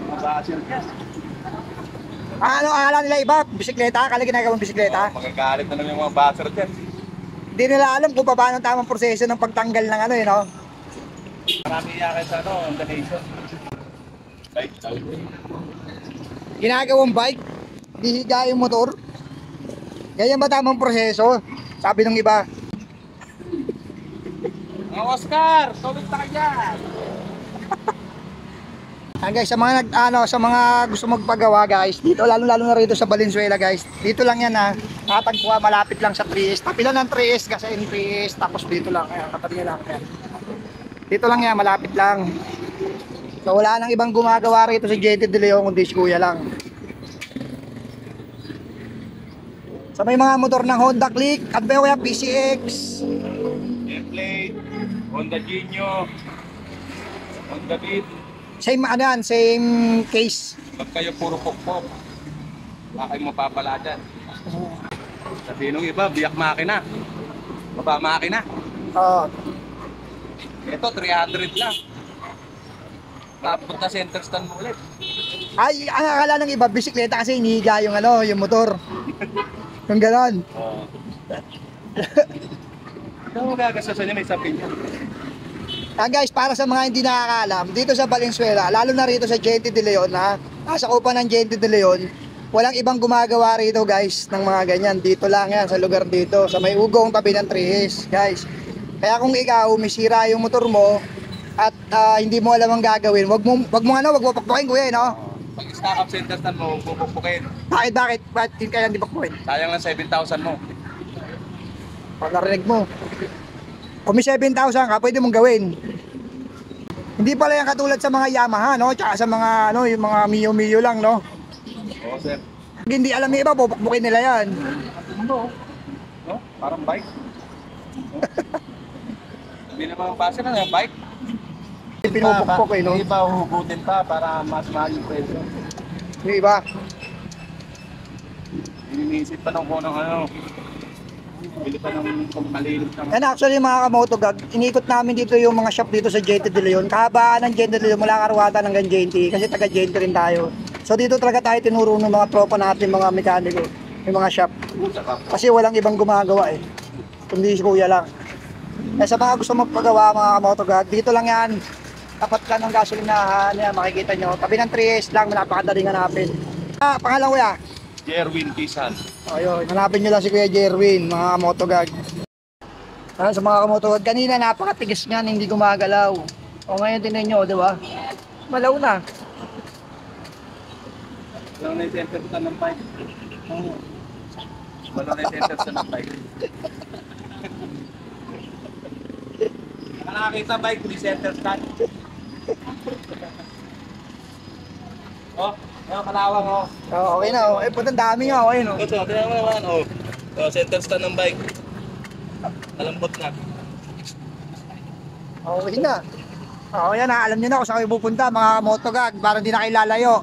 Mga basher yan. Ano akala nila iba? Bisikleta? Akala ginagawang bisikleta? Magagalit na lang yung mga basher dyan. Hindi nila alam kung paano tamang proseso ng pagtanggal ng ano yun, no? Marami yakin sa ano, on the nation. Right? Ginagawang bike, dihiga yung motor. Ganyan ba tamang proseso? Sabi ng iba. Oh, Oscar! Tulog na kaya! Guys, sa mga sa mga gusto magpagawa guys, dito lalo na rito sa Valenzuela guys. Dito lang yan ha. Tatagpuan malapit lang sa 3S. Tabi lang ng 3S kasi yung 3S tapos dito lang kaya katabi niya lang yan. Dito lang yan, malapit lang. So wala nang ibang gumagawa rito sa JT De Leon kundi si Kuya lang. Sa may mga motor ng Honda Click, at ba kuya PCX, Airplane, Honda Genio, Honda Beat. same ano yan, same case. Pag kayo puro pokpok, baka kayo mapapala dyan. Sabi nung iba, biyak makina. Baba makina. Oh, Ito, 300 lang. Tapos na center stand mo ulit. ay, ang akala ng iba bisikleta kasi inihiga yung ano, yung motor. Yung ganon. Oo. Ito magagasasan niya, may sapin niya. Guys, para sa mga hindi nakakaalam, dito sa Valenzuela, lalo na rito sa JT De Leon ha, nasa kupa ng JT De Leon, walang ibang gumagawa rito guys ng mga ganyan. Dito lang yan, sa lugar dito, sa may ugong tabi ng 3S guys. Kaya kung ikaw, umisira yung motor mo at hindi mo alam ang gagawin, wag mo pakpakin kuya, no? Pag stock up center stand mo, pupukpukin. Bakit kaya hindi pakpakin? Sayang lang 7,000 mo. Pag narinig mo, kung may 7,000 ka, pwede mong gawin. Hindi pala yan katulad sa mga Yamaha, no? Tsaka sa mga, ano, yung mga Mio lang, no? Oo, sir. Pag hindi alam yung iba, pupukpukin nila yan. No? Parang bike. Hindi naman base na yung bike. Pinupukpok eh, no? Yung iba huhugutin pa para mas mahal yung presyo. Yung iba. Iniisip pa nung kung ano. Bili pa ng malinis ng... And actually mga kamotogag, iniikot namin dito yung mga shop dito sa JT De Leon. Kahabaan ng JT De Leon mula Karuwatan hanggang JT kasi taga JT rin tayo. So dito talaga tayo tinuro ng mga tropa natin, mga mekaniko, yung mga shop. Kasi walang ibang gumagawa eh. Kundi si Kuya lang. Eh sa mga gusto magpagawa mga kamotogag, dito lang yan. Tapat ka ng gasolinahan, yan, makikita nyo. Tabi ng 3S lang, napakadaling hanapin. Pangalan Kuya? Jerwin Kisan. Ayun, hanapin nyo lang si Kuya Jerwin, mga kamotogag. Sa mga kamotogag, kanina napakatigas niyan, hindi gumagalaw. O ngayon tinan nyo, di ba? Malaw na. Wala na yung center stand ng bike. Wala na yung center stand ng bike. Nakakita bike, di center stand. Oh, kalawang oh. Oh, okay na, oh. Eh, putang dami nga, okay no? Ito, tingnan mo naman oh. Center stand ng bike. Malambot na. Okay na. Oh, yan na, alam nyo na kung saan kayo pupunta, mga kamotogag, para hindi na kayo lalayo.